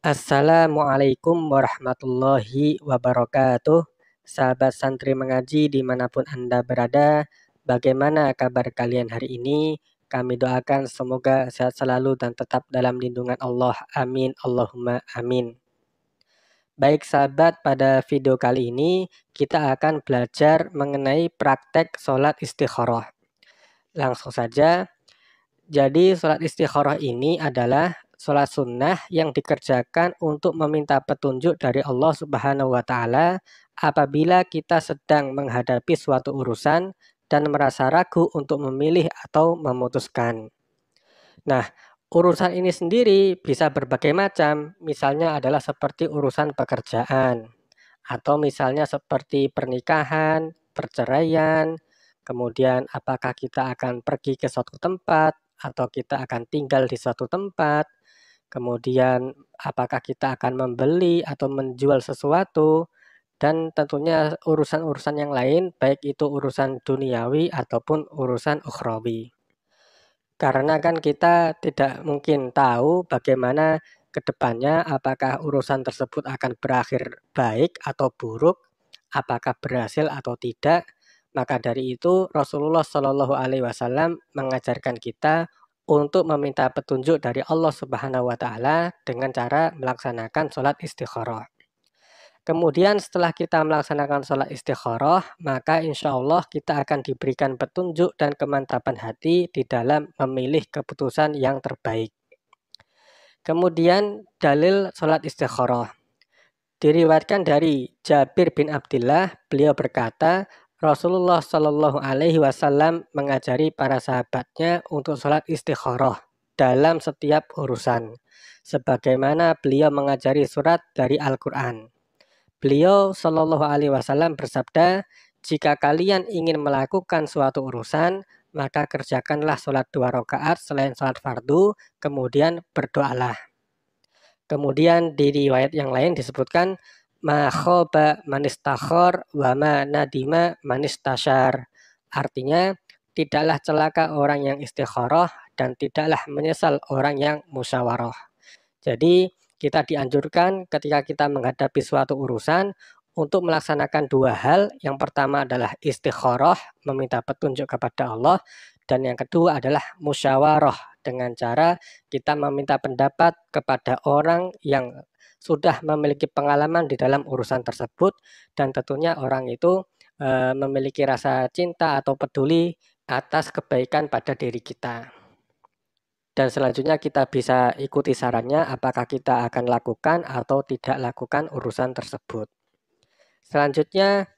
Assalamualaikum warahmatullahi wabarakatuh. Sahabat santri mengaji dimanapun Anda berada, bagaimana kabar kalian hari ini? Kami doakan semoga sehat selalu dan tetap dalam lindungan Allah. Amin. Allahumma amin. Baik sahabat, pada video kali ini kita akan belajar mengenai praktek sholat istikharah. Langsung saja. Jadi sholat istikharah ini adalah sholat sunnah yang dikerjakan untuk meminta petunjuk dari Allah Subhanahu wa Ta'ala apabila kita sedang menghadapi suatu urusan dan merasa ragu untuk memilih atau memutuskan. Nah, urusan ini sendiri bisa berbagai macam, misalnya adalah seperti urusan pekerjaan, atau misalnya seperti pernikahan, perceraian, kemudian apakah kita akan pergi ke suatu tempat, atau kita akan tinggal di suatu tempat, kemudian apakah kita akan membeli atau menjual sesuatu, dan tentunya urusan-urusan yang lain, baik itu urusan duniawi ataupun urusan ukhrawi. Karena kan kita tidak mungkin tahu bagaimana ke depannya, apakah urusan tersebut akan berakhir baik atau buruk, apakah berhasil atau tidak. Maka dari itu Rasulullah Shallallahu Alaihi Wasallam mengajarkan kita untuk meminta petunjuk dari Allah Subhanahu Wa Taala dengan cara melaksanakan sholat istikharah. Kemudian setelah kita melaksanakan sholat istikharah, maka insya Allah kita akan diberikan petunjuk dan kemantapan hati di dalam memilih keputusan yang terbaik. Kemudian dalil sholat istikharah. Diriwayatkan dari Jabir bin Abdullah, beliau berkata, Rasulullah Shallallahu Alaihi Wasallam mengajari para sahabatnya untuk sholat istikharah dalam setiap urusan, sebagaimana beliau mengajari surat dari Al-Quran. Beliau Shallallahu Alaihi Wasallam bersabda, jika kalian ingin melakukan suatu urusan, maka kerjakanlah sholat 2 rakaat selain sholat fardu, kemudian berdoalah. Kemudian di riwayat yang lain disebutkan, ma khoba manistakhor wa ma nadima manistashar. Artinya, tidaklah celaka orang yang istikharah dan tidaklah menyesal orang yang musyawarah. Jadi kita dianjurkan ketika kita menghadapi suatu urusan untuk melaksanakan 2 hal. Yang pertama adalah istikharah, meminta petunjuk kepada Allah. Dan yang kedua adalah musyawarah, dengan cara kita meminta pendapat kepada orang yang sudah memiliki pengalaman di dalam urusan tersebut. Dan tentunya orang itu memiliki rasa cinta atau peduli atas kebaikan pada diri kita. Dan selanjutnya kita bisa ikuti sarannya apakah kita akan lakukan atau tidak lakukan urusan tersebut. Selanjutnya,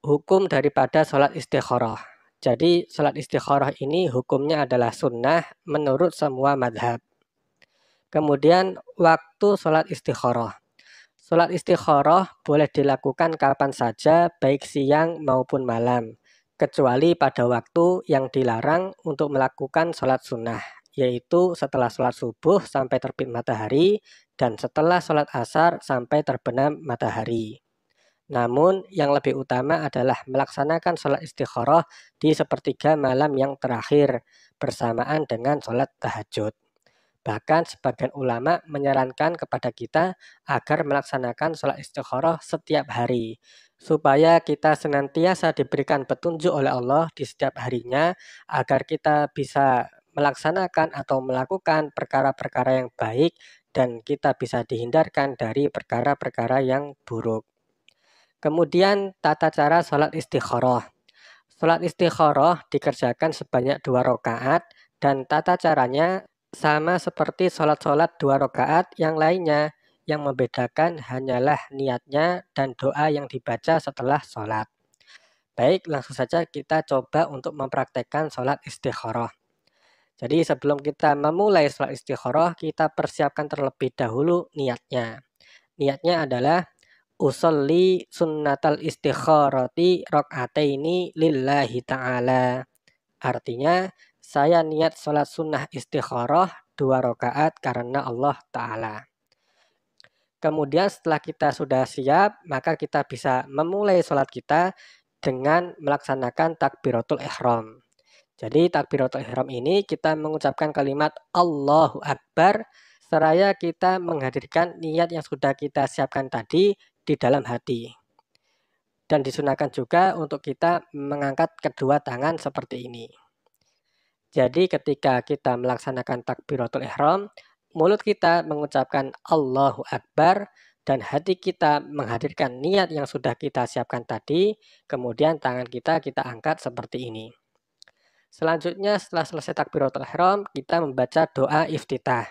hukum daripada sholat istikharah. Jadi sholat istikharah ini hukumnya adalah sunnah menurut semua madhab. Kemudian waktu sholat istikharah. Sholat istikharah boleh dilakukan kapan saja, baik siang maupun malam, kecuali pada waktu yang dilarang untuk melakukan sholat sunnah, yaitu setelah sholat subuh sampai terbit matahari dan setelah sholat asar sampai terbenam matahari. Namun yang lebih utama adalah melaksanakan sholat istikharah di sepertiga malam yang terakhir bersamaan dengan sholat tahajud. Bahkan sebagian ulama menyarankan kepada kita agar melaksanakan sholat istikharah setiap hari, supaya kita senantiasa diberikan petunjuk oleh Allah di setiap harinya, agar kita bisa melaksanakan atau melakukan perkara-perkara yang baik dan kita bisa dihindarkan dari perkara-perkara yang buruk. Kemudian tata cara sholat istikharah. Sholat istikharah dikerjakan sebanyak 2 rakaat dan tata caranya sama seperti sholat-sholat 2 rakaat yang lainnya. Yang membedakan hanyalah niatnya dan doa yang dibaca setelah sholat. Baik, langsung saja kita coba untuk mempraktekkan sholat istikharah. Jadi sebelum kita memulai sholat istikharah, kita persiapkan terlebih dahulu niatnya. Niatnya adalah usolli sunnatal istikharati rakaataini lillahi ta'ala. Artinya, saya niat sholat sunnah istikharah 2 rakaat karena Allah Ta'ala. Kemudian setelah kita sudah siap, maka kita bisa memulai sholat kita dengan melaksanakan takbiratul ihram. Jadi takbiratul ihram ini kita mengucapkan kalimat Allahu Akbar seraya kita menghadirkan niat yang sudah kita siapkan tadi di dalam hati. Dan disunahkan juga untuk kita mengangkat kedua tangan seperti ini. Jadi ketika kita melaksanakan takbiratul ihram, mulut kita mengucapkan Allahu Akbar dan hati kita menghadirkan niat yang sudah kita siapkan tadi, kemudian tangan kita angkat seperti ini. Selanjutnya setelah selesai takbiratul ihram, kita membaca doa iftitah.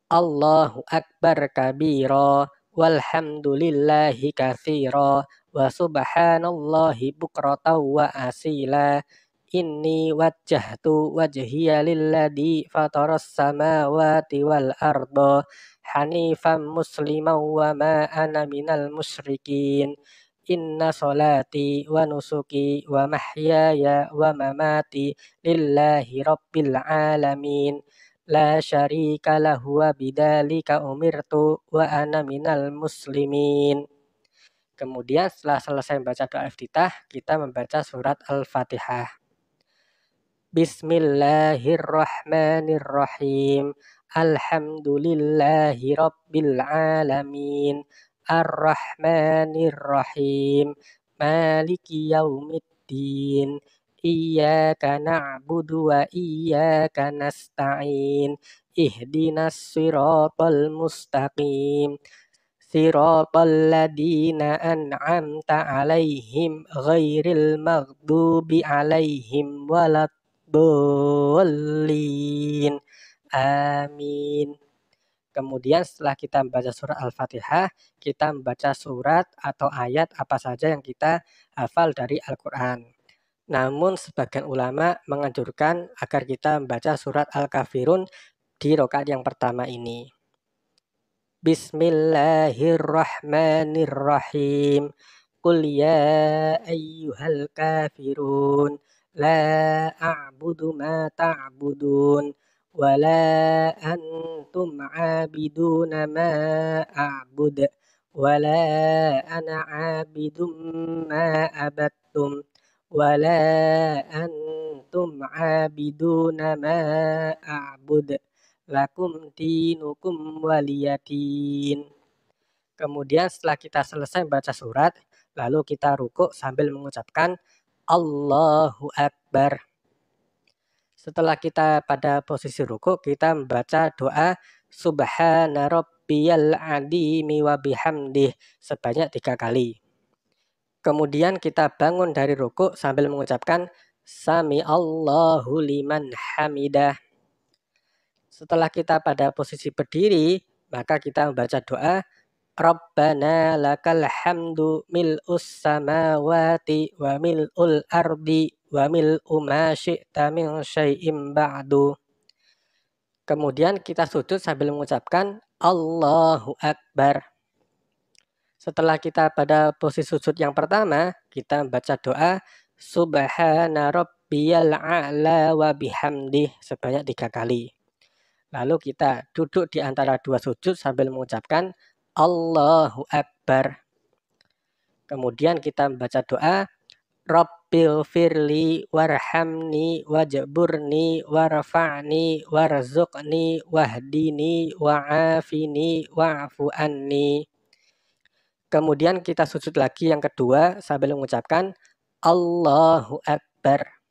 Allahu Akbar kabira walhamdulillahi katsira wa subhanallahi bukratan wa asila. Inni wajjahtu wajhiya lilladzi fataras samawati wal arda hanifan musliman wa ma ana minal musyrikin. Inna solati wa nusuki wa mahyaya wa mamati lillahi rabbil alamin. La syarika lahu wa bidzalika umirtu wa ana minal muslimin. Kemudian setelah selesai membaca doa iftitah, kita membaca surat Al-Fatihah. Bismillahirrahmanirrahim. Alhamdulillahi rabbil alamin. Ar-Rahmanirrahim. Maliki yaumiddin. Iyyaka na'budu wa iyyaka nasta'in. Ihdinas siratal mustaqim. Siratal ladzina an'amta 'alaihim ghairil maghdubi 'alaihim waladdallin. Amin. Kemudian setelah kita membaca surat Al-Fatihah, kita membaca surat atau ayat apa saja yang kita hafal dari Al-Quran. Namun sebagian ulama menganjurkan agar kita membaca surat Al-Kafirun di rakaat yang pertama ini. Bismillahirrahmanirrahim. Qul ya ayyuhal kafirun la a'budu ma ta'budun wa la antum 'abiduna ma a'bud wa la ana 'abidum ma abattum wa la antum 'abiduna ma a'bud lakum dinukum waliyadin. Kemudian setelah kita selesai membaca surat, lalu kita rukuk sambil mengucapkan Allahu Akbar. Setelah kita pada posisi rukuk, kita membaca doa Subhana rabbiyal adimi wa bihamdih sebanyak 3 kali. Kemudian kita bangun dari rukuk sambil mengucapkan Sami Allahu liman hamidah. Setelah kita pada posisi berdiri, maka kita membaca doa Rabbana lakal hamdu mil'us samawati wa mil'ul ardi wa mil'u ma syi'ta min syai'im ba'du. Kemudian kita sujud sambil mengucapkan Allahu Akbar. Setelah kita pada posisi sujud yang pertama, kita membaca doa Subhana rabbiyal a'la wa bihamdih sebanyak 3 kali. Lalu kita duduk di antara 2 sujud sambil mengucapkan Allahu Akbar. Kemudian kita membaca doa Rabbil firli warhamni wajburni warfa'ni warzuqni wahdini wa'afini wa'fu anni. Kemudian kita sujud lagi yang kedua sambil mengucapkan Allahu Akbar.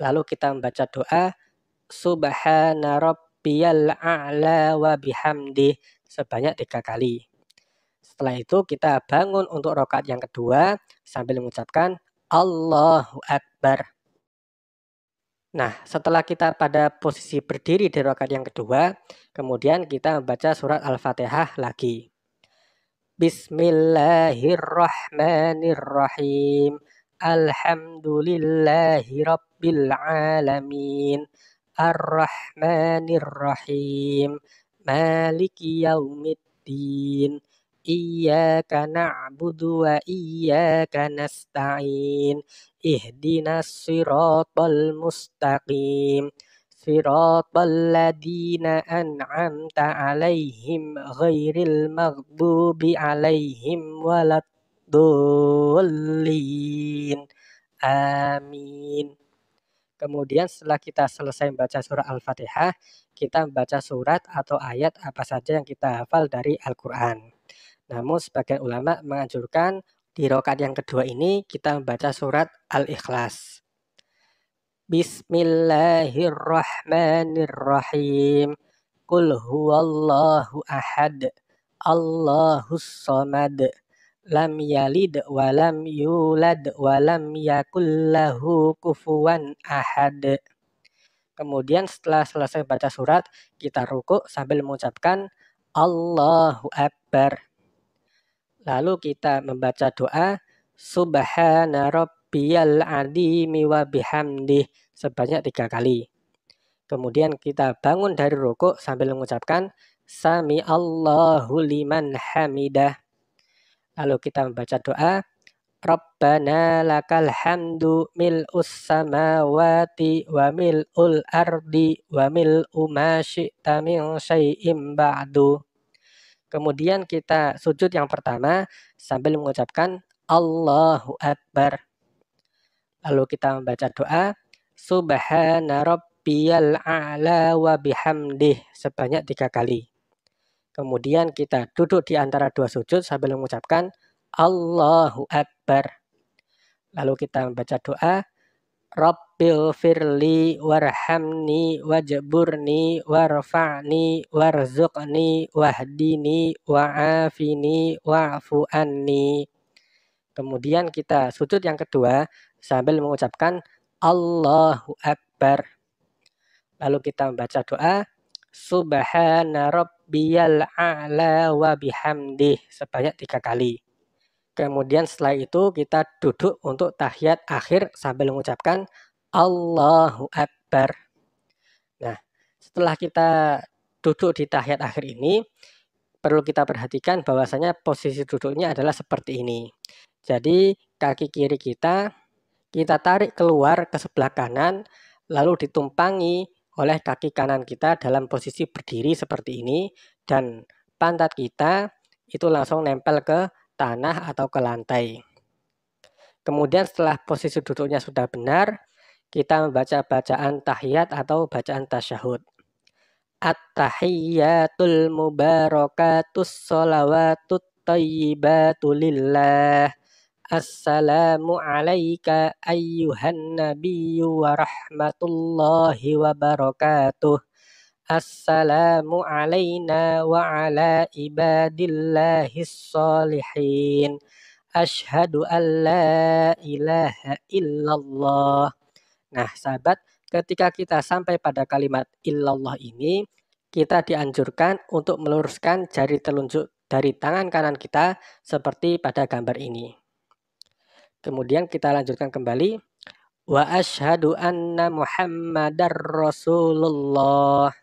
Lalu kita membaca doa Subhana rabbiyal a'la wa bihamdih sebanyak 3 kali. Setelah itu kita bangun untuk rakaat yang kedua sambil mengucapkan Allahu Akbar. Nah, setelah kita pada posisi berdiri di rakaat yang kedua, kemudian kita membaca surat Al-Fatihah lagi. Bismillahirrahmanirrahim. Alhamdulillahi rabbil alamin. Ar-Rahmanir-Rahim. Maliki yaumiddin. Iyyaka na'budu wa iyyaka nasta'in. Ihdinas siratal mustaqim. Siratal ladzina an'amta 'alaihim ghairil maghdubi 'alaihim waladdallin. Amin. Kemudian setelah kita selesai membaca surah Al-Fatihah, kita membaca surat atau ayat apa saja yang kita hafal dari Al-Quran. Namun sebagian ulama menganjurkan di rakaat yang kedua ini kita membaca surat Al-Ikhlas. Bismillahirrahmanirrahim. Qul huwallahu ahad. Allahus samad. Lam yalid wa lam yulad wa lam yakul lahu kufuwan ahad. Kemudian setelah selesai baca surat, kita rukuk sambil mengucapkan Allahu Akbar. Lalu kita membaca doa Subhana rabbiyal adimi wa bihamdih sebanyak 3 kali. Kemudian kita bangun dari rukuk sambil mengucapkan Sami Allahu liman hamidah. Lalu kita membaca doa Rabbana lakal hamdu mil'us samawati wa mil'ul ardi wa mil'u ma syi'ta min syai'im ba'du. Kemudian kita sujud yang pertama sambil mengucapkan Allahu Akbar. Lalu kita membaca doa Subhana rabbiyal a'la wa bihamdih sebanyak 3 kali. Kemudian kita duduk di antara dua sujud sambil mengucapkan Allahu Akbar. Lalu kita membaca doa Rabbil firli warhamni wajburni warfa'ni warzuqni wahdini wa'afini wa'fu anni. Kemudian kita sujud yang kedua sambil mengucapkan Allahu Akbar. Lalu kita membaca doa Subhana rabbiyal a'la wa bihamdih sebanyak 3 kali. Kemudian setelah itu kita duduk untuk tahiyat akhir sambil mengucapkan Allahu Akbar. Nah, setelah kita duduk di tahiyat akhir ini, perlu kita perhatikan bahwasanya posisi duduknya adalah seperti ini. Jadi kaki kiri kita tarik keluar ke sebelah kanan, lalu ditumpangi oleh kaki kanan kita dalam posisi berdiri seperti ini, dan pantat kita itu langsung nempel ke tanah atau ke lantai. Kemudian setelah posisi duduknya sudah benar, kita membaca bacaan tahiyat atau bacaan tasyahud. At-tahiyyatul mubarakatus sholawatut thayyibatu lillah. Assalamu alayka ayyuhan nabiyyu wa rahmatullahi wa barakatuh. Assalamu alayna wa ala ibadillahis sholihin. Asyhadu an la ilaha illallah. Nah, sahabat, ketika kita sampai pada kalimat illallah ini, kita dianjurkan untuk meluruskan jari telunjuk dari tangan kanan kita seperti pada gambar ini. Kemudian kita lanjutkan kembali. Wa asyhadu anna Muhammadar Rasulullah.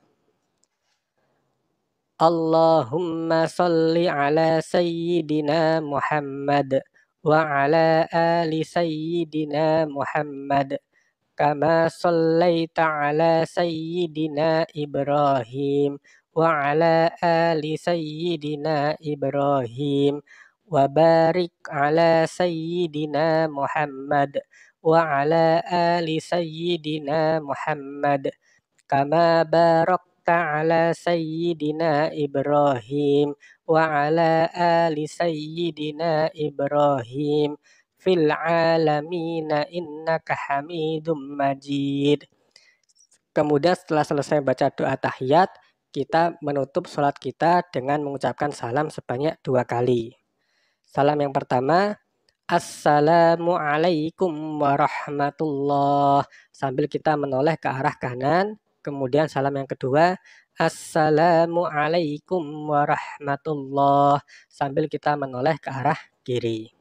Allahumma salli ala sayyidina Muhammad wa ala ali sayyidina Muhammad kama sallaita ala sayyidina Ibrahim wa ala ali sayyidina Ibrahim wa barik ala sayyidina Muhammad wa ala ali sayyidina Muhammad kama barakta ala sayyidina Ibrahim wa ala ali sayyidina Ibrahim fil alamina innaka hamidum majid. Kemudian setelah selesai baca doa tahiyat, kita menutup sholat kita dengan mengucapkan salam sebanyak 2 kali. Salam yang pertama, Assalamualaikum warahmatullah, sambil kita menoleh ke arah kanan. Kemudian salam yang kedua, Assalamualaikum warahmatullah, sambil kita menoleh ke arah kiri.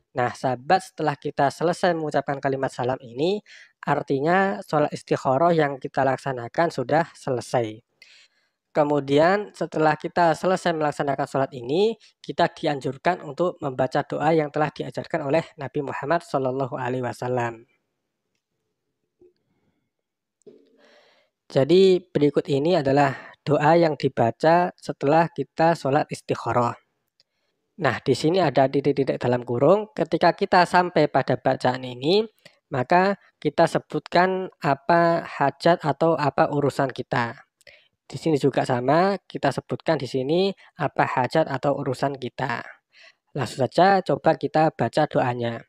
Nah, sahabat, setelah kita selesai mengucapkan kalimat salam ini, artinya sholat istikharah yang kita laksanakan sudah selesai. Kemudian setelah kita selesai melaksanakan sholat ini, kita dianjurkan untuk membaca doa yang telah diajarkan oleh Nabi Muhammad SAW. Jadi berikut ini adalah doa yang dibaca setelah kita sholat istikharah. Nah, di sini ada titik-titik dalam kurung. Ketika kita sampai pada bacaan ini, maka kita sebutkan apa hajat atau apa urusan kita. Di sini juga sama, kita sebutkan di sini apa hajat atau urusan kita. Langsung saja coba kita baca doanya.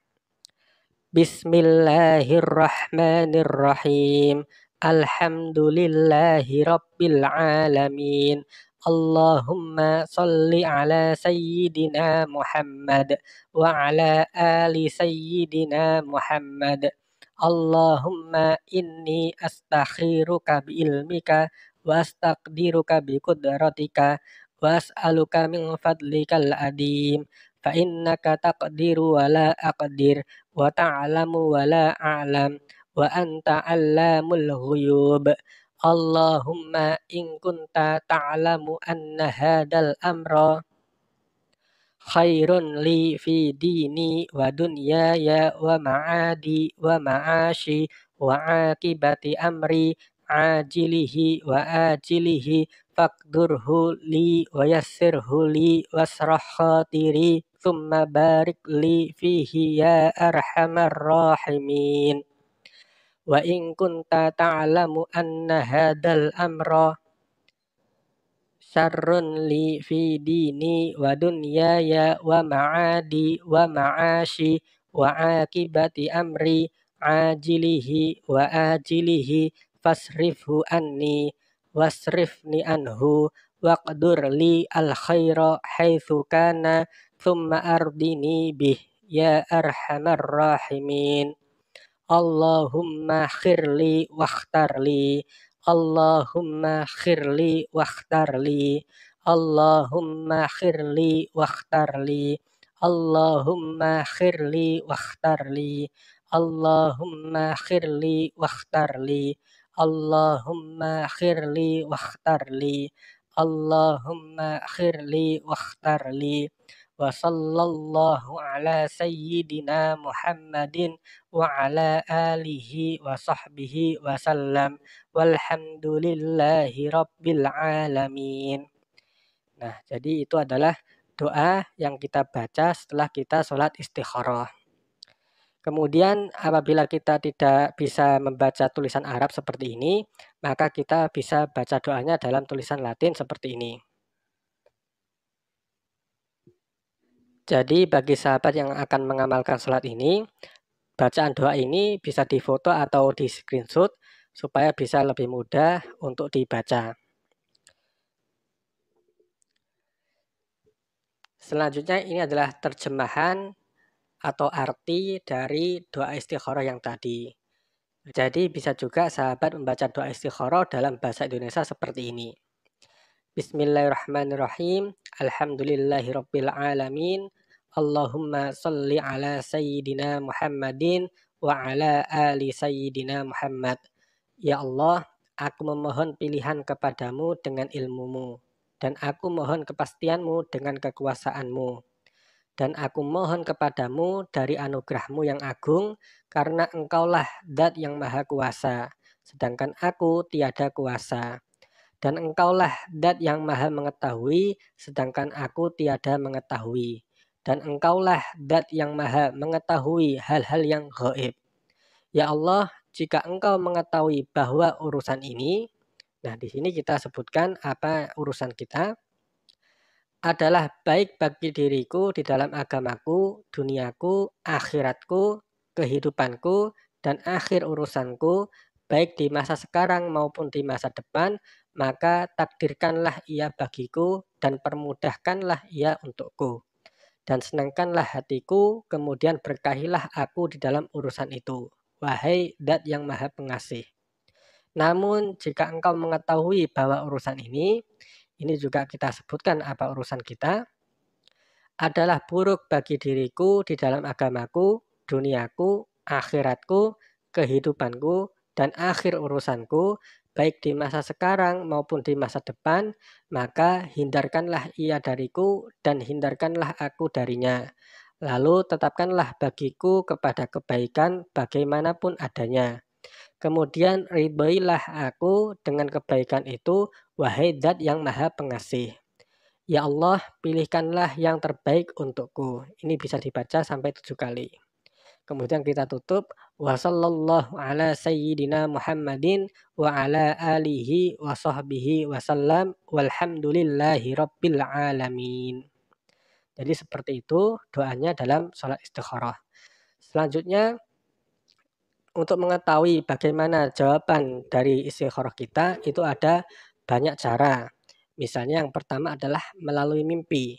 Bismillahirrahmanirrahim. Alhamdulillahi rabbil alamin. Allahumma salli ala sayyidina Muhammad wa ala ali sayyidina Muhammad. Allahumma inni astakhiruka bi ilmika wa astaqdiruka bi qudratika wa as'aluka min fadlikal adim fa innaka taqdiru wa la aqdir wa ta'lamu wa la a'lam wa anta 'allamul ghuyub. Allahumma in kunta ta'lamu anna hadal amra khairun li fi dini wa dunyaya wa ma'adi wa ma'ashi wa akibati amri ajilihi wa ajilihi faqdurhu li wa yassirhu li wasrah khatiri thumma barik li fihi ya arhamar rahimin. Wa in kunta ta'lamu anna hadal amra syarrun li fi dini wa dunyaya wa ma'adi wa ma'ashi wa akibati amri ajilihi wa ajilihi fasrifhu anni wasrifni anhu waqdur li al khaira haitsu kana thumma ardini bih ya arhamar rahimin. Allahumma khirli wakhtarli. Allahumma khirli wakhtarli. Allahumma khirli wakhtarli. Allahumma khirli wakhtarli. Allahumma khirli wakhtarli. Allahumma khirli wakhtarli. Allahumma khirli wakhtarli. Wa sallallahu ala sayyidina Muhammadin wa ala alihi wa sahbihi wa sallam walhamdulillahi rabbil alamin. Nah, jadi itu adalah doa yang kita baca setelah kita sholat istikharah. Kemudian apabila kita tidak bisa membaca tulisan Arab seperti ini, maka kita bisa baca doanya dalam tulisan Latin seperti ini. Jadi bagi sahabat yang akan mengamalkan sholat ini, bacaan doa ini bisa difoto atau di screenshot supaya bisa lebih mudah untuk dibaca. Selanjutnya ini adalah terjemahan atau arti dari doa istikharah yang tadi. Jadi bisa juga sahabat membaca doa istikharah dalam bahasa Indonesia seperti ini. Bismillahirrahmanirrahim. Alhamdulillahirabbil alamin. Allahumma salli ala sayyidina Muhammadin wa ala ali sayyidina Muhammad. Ya Allah, aku memohon pilihan kepadamu dengan ilmumu, dan aku mohon kepastianmu dengan kekuasaanmu. Dan aku mohon kepadamu dari anugerahmu yang agung, karena engkaulah zat yang maha kuasa, sedangkan aku tiada kuasa. Dan engkaulah zat yang maha mengetahui, sedangkan aku tiada mengetahui. Dan engkaulah zat yang maha mengetahui hal-hal yang gaib. Ya Allah, jika engkau mengetahui bahwa urusan ini, nah di sini kita sebutkan apa urusan kita, adalah baik bagi diriku di dalam agamaku, duniaku, akhiratku, kehidupanku, dan akhir urusanku, baik di masa sekarang maupun di masa depan, maka takdirkanlah ia bagiku dan permudahkanlah ia untukku. Dan senangkanlah hatiku, kemudian berkahilah aku di dalam urusan itu. Wahai zat yang maha pengasih. Namun jika engkau mengetahui bahwa urusan ini juga kita sebutkan apa urusan kita, adalah buruk bagi diriku di dalam agamaku, duniaku, akhiratku, kehidupanku, dan akhir urusanku, baik di masa sekarang maupun di masa depan, maka hindarkanlah ia dariku dan hindarkanlah aku darinya. Lalu tetapkanlah bagiku kepada kebaikan bagaimanapun adanya. Kemudian ridhoilah aku dengan kebaikan itu, wahai zat yang maha pengasih. Ya Allah, pilihkanlah yang terbaik untukku. Ini bisa dibaca sampai 7 kali. Kemudian kita tutup wa sallallahu ala sayyidina Muhammadin wa ala alihi wa sahbihi wasallam walhamdulillahi rabbil alamin. Jadi seperti itu doanya dalam sholat istikharah. Selanjutnya, untuk mengetahui bagaimana jawaban dari istikharah kita itu ada banyak cara. Misalnya yang pertama adalah melalui mimpi.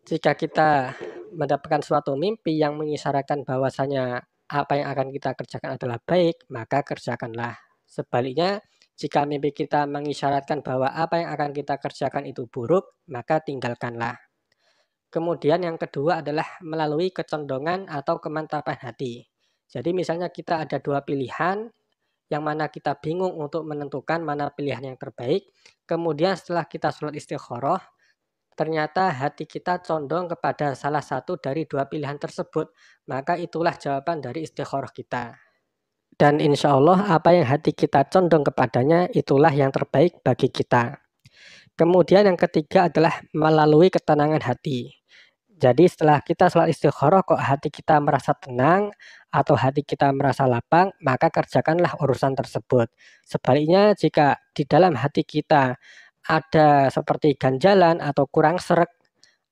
Jika kita mendapatkan suatu mimpi yang mengisyaratkan bahwasanya apa yang akan kita kerjakan adalah baik, maka kerjakanlah. Sebaliknya, jika mimpi kita mengisyaratkan bahwa apa yang akan kita kerjakan itu buruk, maka tinggalkanlah. Kemudian yang kedua adalah melalui kecondongan atau kemantapan hati. Jadi misalnya kita ada dua pilihan, yang mana kita bingung untuk menentukan mana pilihan yang terbaik. Kemudian setelah kita sholat istikharah, ternyata hati kita condong kepada salah satu dari dua pilihan tersebut. Maka itulah jawaban dari istikharah kita. Dan insya Allah apa yang hati kita condong kepadanya itulah yang terbaik bagi kita. Kemudian yang ketiga adalah melalui ketenangan hati. Jadi setelah kita sholat istikharah kok hati kita merasa tenang atau hati kita merasa lapang, maka kerjakanlah urusan tersebut. Sebaliknya jika di dalam hati kita ada seperti ganjalan atau kurang sreg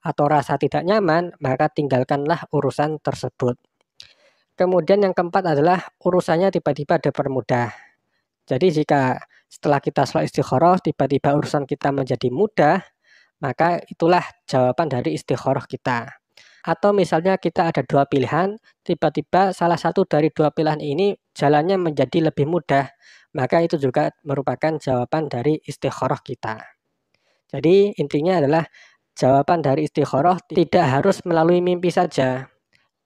atau rasa tidak nyaman, maka tinggalkanlah urusan tersebut. Kemudian yang keempat adalah urusannya tiba-tiba dipermudah. Jadi jika setelah kita sholat istikharah tiba-tiba urusan kita menjadi mudah, maka itulah jawaban dari istikharah kita. Atau misalnya kita ada dua pilihan, tiba-tiba salah satu dari dua pilihan ini jalannya menjadi lebih mudah, maka itu juga merupakan jawaban dari istikharah kita. Jadi intinya adalah jawaban dari istikharah tidak harus melalui mimpi saja.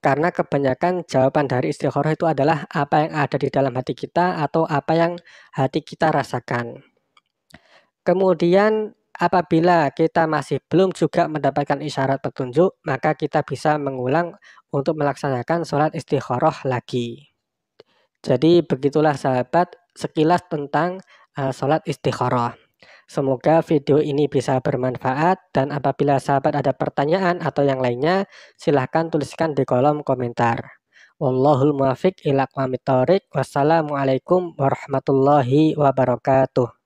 Karena kebanyakan jawaban dari istikharah itu adalah apa yang ada di dalam hati kita atau apa yang hati kita rasakan. Kemudian apabila kita masih belum juga mendapatkan isyarat petunjuk, maka kita bisa mengulang untuk melaksanakan sholat istikharah lagi. Jadi begitulah sahabat sekilas tentang sholat istikharah. Semoga video ini bisa bermanfaat dan apabila sahabat ada pertanyaan atau yang lainnya, silahkan tuliskan di kolom komentar. Wallahul muwaffiq ila aqwamit thoriq. Wassalamualaikum warahmatullahi wabarakatuh.